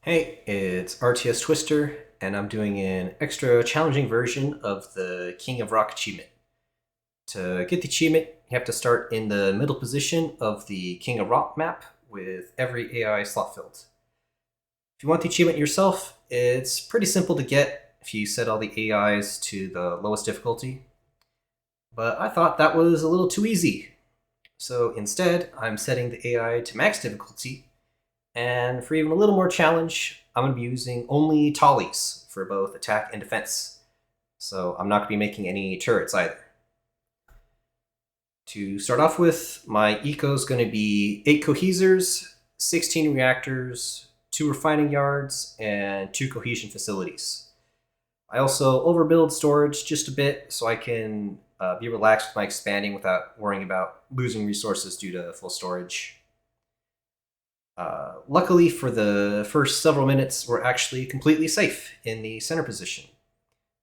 Hey, it's RTS Twister, and I'm doing an extra challenging version of the King of Rok achievement. To get the achievement, you have to start in the middle position of the King of Rok map with every AI slot filled. If you want the achievement yourself, it's pretty simple to get if you set all the AIs to the lowest difficulty. But I thought that was a little too easy. So instead, I'm setting the AI to max difficulty. And for even a little more challenge, I'm going to be using only Tollys for both attack and defense. So I'm not going to be making any turrets either. To start off with, my eco is going to be 8 cohesers, 16 reactors, 2 refining yards, and 2 cohesion facilities. I also overbuild storage just a bit so I can be relaxed with my expanding without worrying about losing resources due to full storage. Luckily, for the first several minutes, we're actually completely safe in the center position.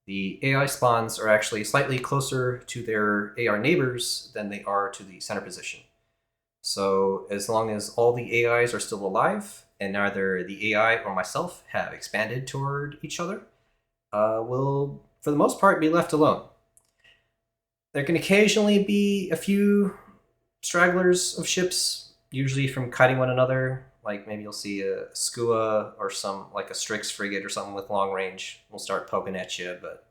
The AI spawns are actually slightly closer to their AR neighbors than they are to the center position. So as long as all the AIs are still alive, and neither the AI or myself have expanded toward each other, we'll, for the most part, be left alone. There can occasionally be a few stragglers of ships, usually from kiting one another. Like maybe you'll see a skua or some like a Strix frigate or something with long range. Will start poking at you, but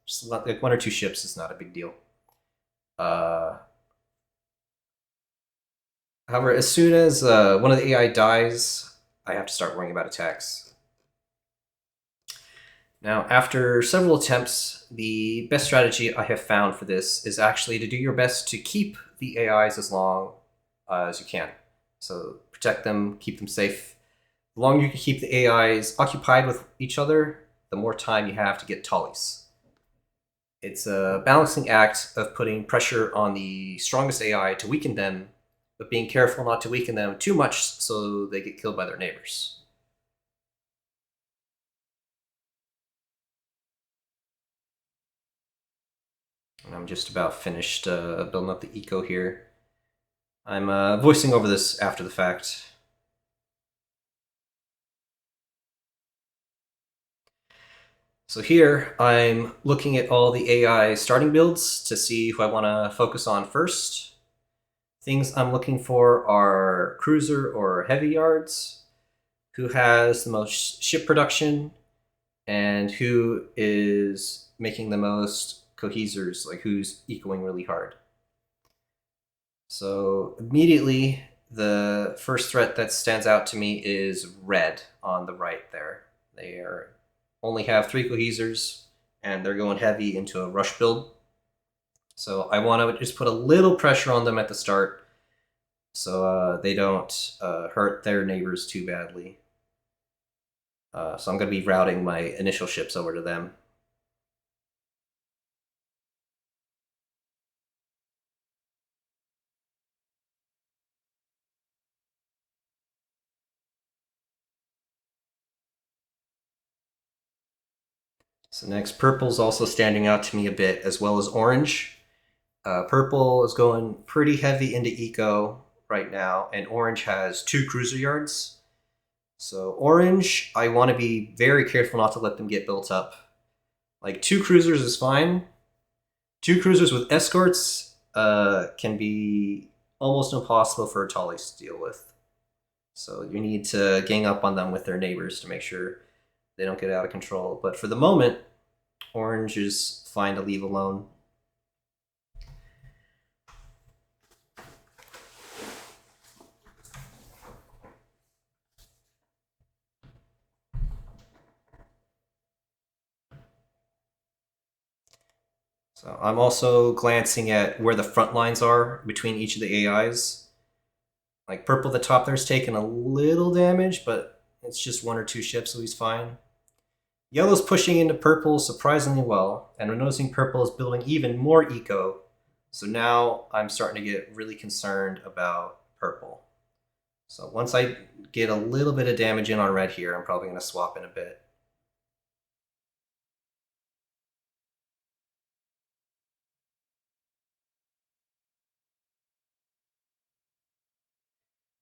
just like 1 or 2 ships is not a big deal. Uh, However, as soon as one of the AI dies, I have to start worrying about attacks. Now, after several attempts, the best strategy I have found for this is actually to do your best to keep the AIs as long as you can. So protect them, keep them safe. The longer you can keep the AIs occupied with each other, the more time you have to get Tollys. It's a balancing act of putting pressure on the strongest AI to weaken them, but being careful not to weaken them too much so they get killed by their neighbors. And I'm just about finished building up the eco here. I'm voicing over this after the fact. So here, I'm looking at all the AI starting builds to see who I want to focus on first. Things I'm looking for are cruiser or heavy yards, who has the most ship production, and who is making the most cohesers, like who's ecoing really hard. So immediately, the first threat that stands out to me is red on the right there. They only have 3 cohesers, and they're going heavy into a rush build. So I want to just put a little pressure on them at the start so they don't hurt their neighbors too badly. So I'm going to be routing my initial ships over to them. So next, purple's also standing out to me a bit, as well as orange. Purple is going pretty heavy into eco right now, and orange has 2 cruiser yards. So orange, I want to be very careful not to let them get built up. Like 2 cruisers is fine. 2 cruisers with escorts can be almost impossible for Tollys to deal with. So you need to gang up on them with their neighbors to make sure they don't get out of control. But for the moment, orange is fine to leave alone. So I'm also glancing at where the front lines are between each of the AIs. Like purple at the top there's taken a little damage, but it's just 1 or 2 ships, so he's fine. Yellow's pushing into purple surprisingly well, and we're noticing purple is building even more eco. So now I'm starting to get really concerned about purple. So once I get a little bit of damage in on red here, I'm probably going to swap in a bit.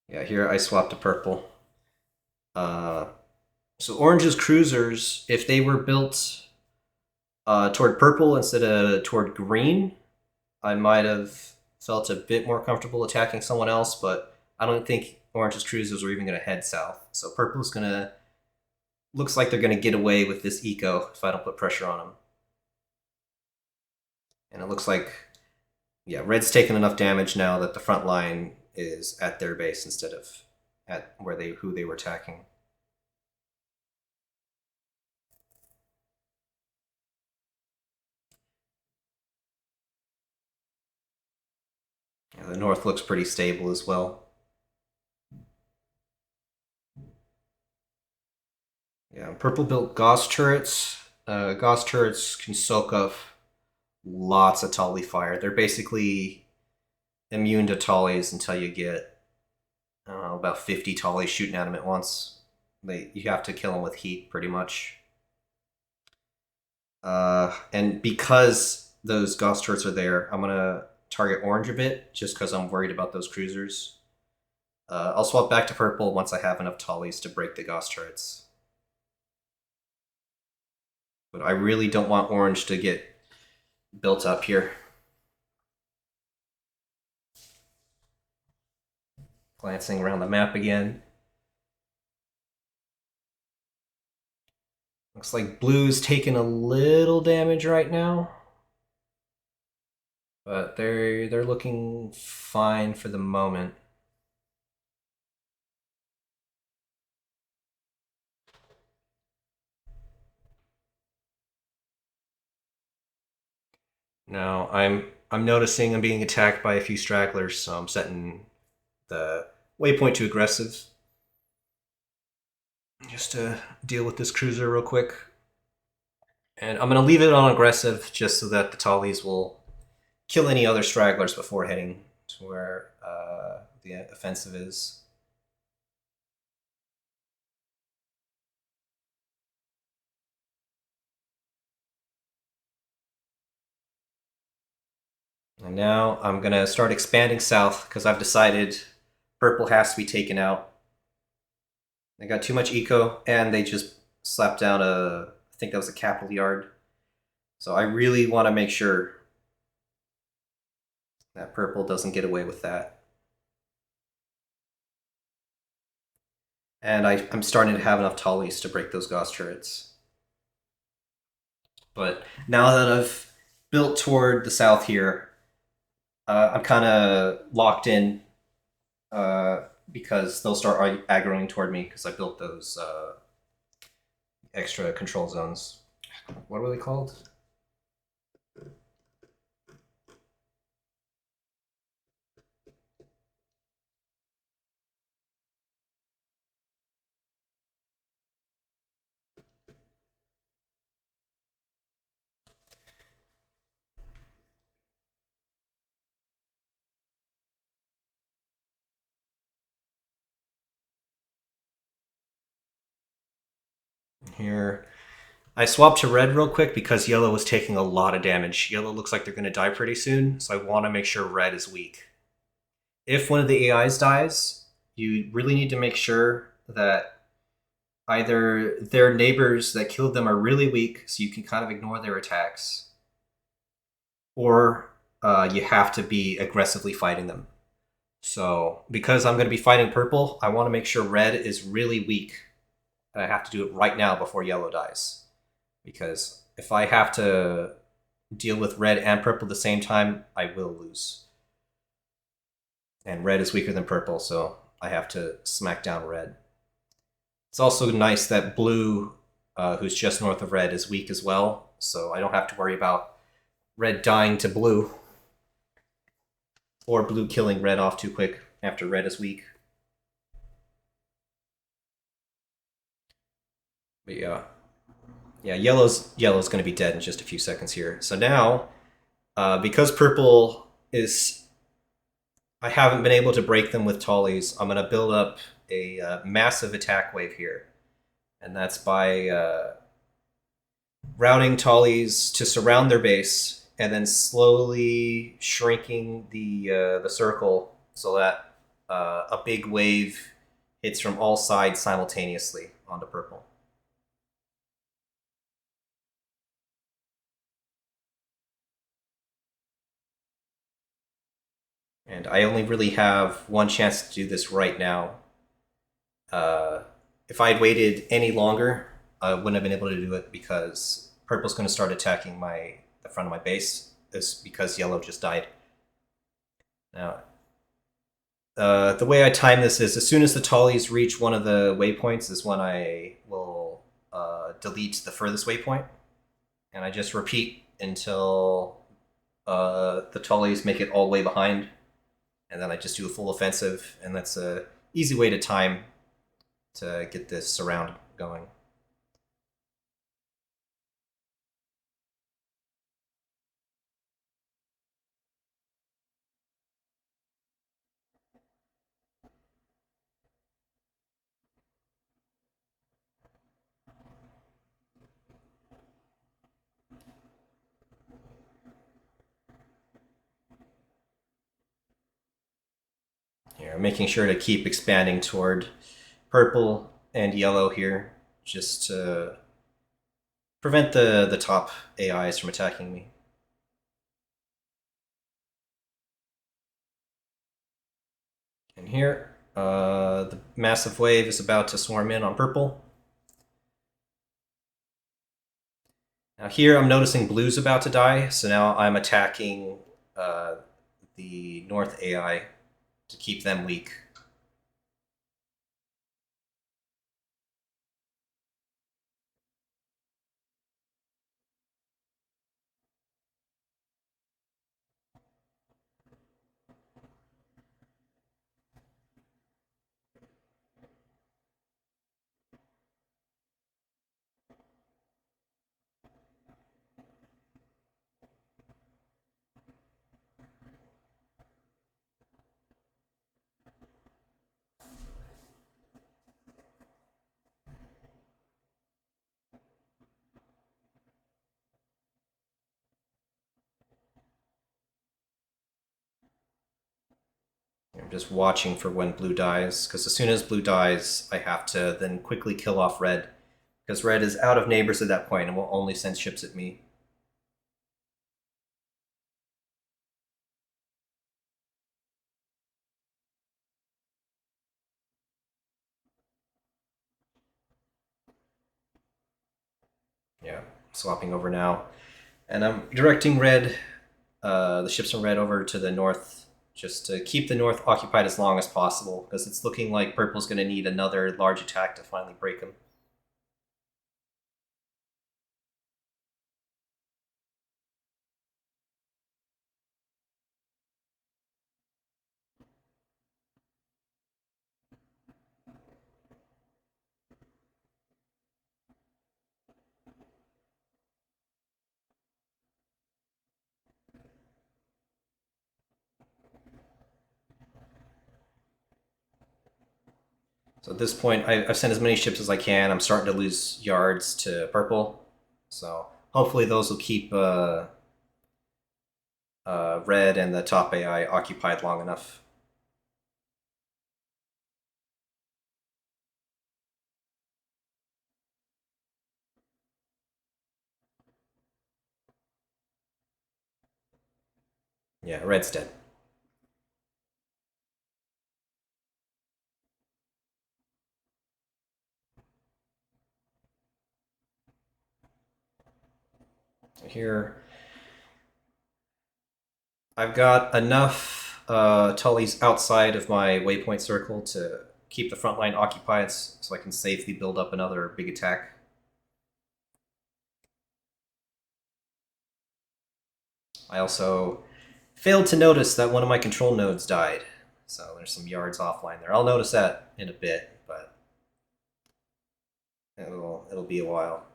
Yeah, here I swapped to purple. So Orange's cruisers, if they were built toward purple instead of toward green, I might have felt a bit more comfortable attacking someone else, but I don't think Orange's cruisers are even going to head south. So purple's going to looks like they're going to get away with this eco if I don't put pressure on them. And it looks like, yeah, red's taken enough damage now that the front line is at their base instead of at who they were attacking. Yeah, the north looks pretty stable as well. Yeah, purple built Gauss turrets. Gauss turrets can soak up lots of Tolly fire. They're basically immune to Tollys until you get, I don't know, about 50 Tollys shooting at them at once. You have to kill them with heat, pretty much. And because those Gauss turrets are there, I'm gonna target orange a bit, just because I'm worried about those cruisers. I'll swap back to purple once I have enough Tollys to break the Gauss turrets. But I really don't want orange to get built up here. Glancing around the map again. Looks like blue's taking a little damage right now. But they're looking fine for the moment. Now I'm noticing I'm being attacked by a few stragglers, so I'm setting the waypoint to aggressive. Just to deal with this cruiser real quick. And I'm going to leave it on aggressive just so that the Tollys will kill any other stragglers before heading to where the offensive is. And now I'm going to start expanding south because I've decided purple has to be taken out. They got too much eco, and they just slapped down I think that was a capital yard. So I really want to make sure that purple doesn't get away with that. And I'm starting to have enough Tollys to break those Gauss turrets. But now that I've built toward the south here, I'm kind of locked in because they'll start aggroing toward me because I built those extra control zones. What were they called? Here, I swapped to red real quick because yellow was taking a lot of damage. Yellow looks like they're going to die pretty soon, so I want to make sure red is weak. If one of the AIs dies, you really need to make sure that either their neighbors that killed them are really weak, so you can kind of ignore their attacks, or you have to be aggressively fighting them. So, because I'm going to be fighting purple, I want to make sure red is really weak. And I have to do it right now before yellow dies. Because if I have to deal with red and purple at the same time, I will lose. And red is weaker than purple, so I have to smack down red. It's also nice that blue, who's just north of red, is weak as well, so I don't have to worry about red dying to blue. Or blue killing red off too quick after red is weak. But yeah, yellow's going to be dead in just a few seconds here. So now, because purple is, I haven't been able to break them with Tollys, I'm going to build up a massive attack wave here, and that's by routing Tollys to surround their base and then slowly shrinking the circle so that a big wave hits from all sides simultaneously onto purple. And I only really have one chance to do this right now. If I had waited any longer, I wouldn't have been able to do it because purple's going to start attacking the front of my base. It's because yellow just died. Now, the way I time this is as soon as the Tollys reach one of the waypoints is when I will delete the furthest waypoint. And I just repeat until the Tollys make it all the way behind. And then I just do a full offensive. And that's a easy way to time to get this surround going. Here, making sure to keep expanding toward purple and yellow here, just to prevent the top AIs from attacking me. And here, the massive wave is about to swarm in on purple. Now here I'm noticing blue's about to die, so now I'm attacking the north AI to keep them weak. I'm just watching for when blue dies, because as soon as blue dies, I have to then quickly kill off red, because red is out of neighbors at that point and will only send ships at me. Yeah, swapping over now. And I'm directing red, the ships from red over to the north, just to keep the north occupied as long as possible, because it's looking like purple's going to need another large attack to finally break them. So at this point, I've sent as many ships as I can. I'm starting to lose yards to purple. So hopefully those will keep red and the top AI occupied long enough. Yeah, red's dead. So here, I've got enough Tullys outside of my waypoint circle to keep the front line occupied so I can safely build up another big attack. I also failed to notice that one of my control nodes died. So there's some yards offline there. I'll notice that in a bit, but it'll be a while.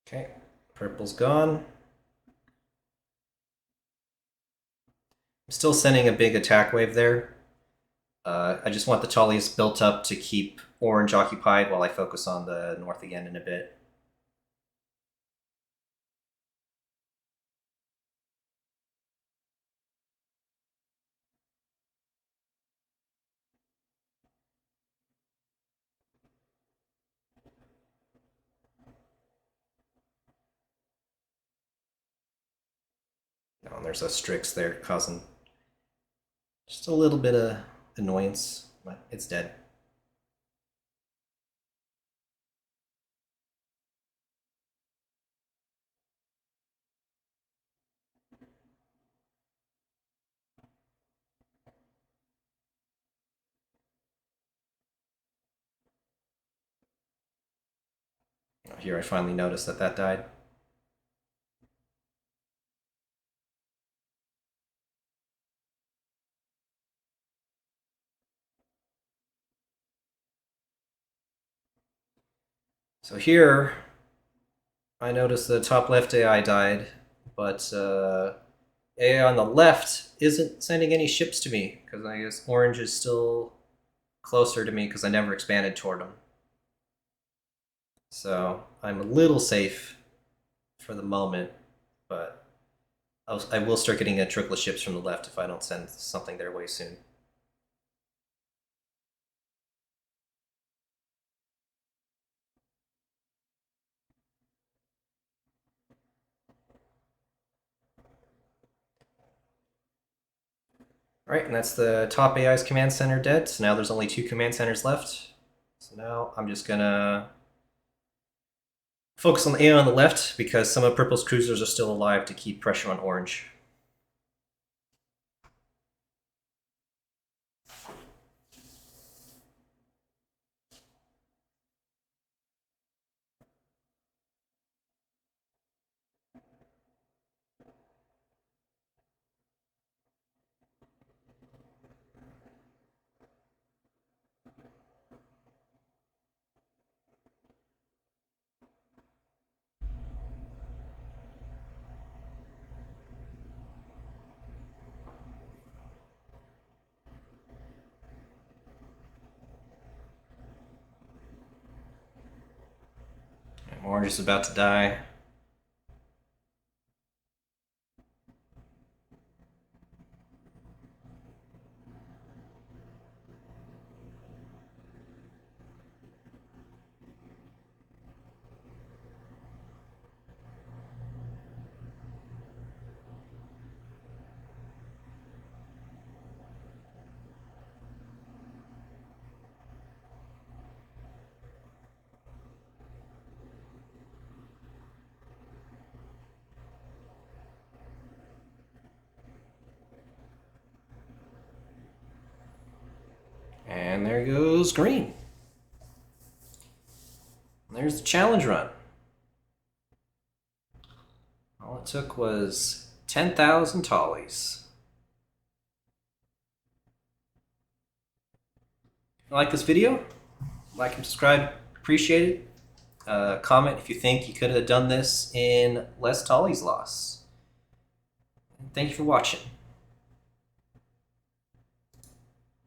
Okay, purple's gone. I'm still sending a big attack wave there. I just want the Tollys built up to keep orange occupied while I focus on the north again in a bit. Oh, and there's a Strix there causing just a little bit of annoyance, but it's dead. Here I finally noticed that that died. So here, I noticed the top left AI died, but AI on the left isn't sending any ships to me, because I guess orange is still closer to me because I never expanded toward them. So I'm a little safe for the moment, but I will start getting a trickle of ships from the left if I don't send something their way soon. Alright, and that's the top AI's command center dead, so now there's only 2 command centers left. So now I'm just gonna focus on the AI on the left because some of Purple's cruisers are still alive to keep pressure on orange. Orange is about to die. And there goes green. And there's the challenge run. All it took was 10,000 Tollys. If you like this video, like and subscribe, appreciate it. Comment if you think you could have done this in less Tollys loss. Thank you for watching.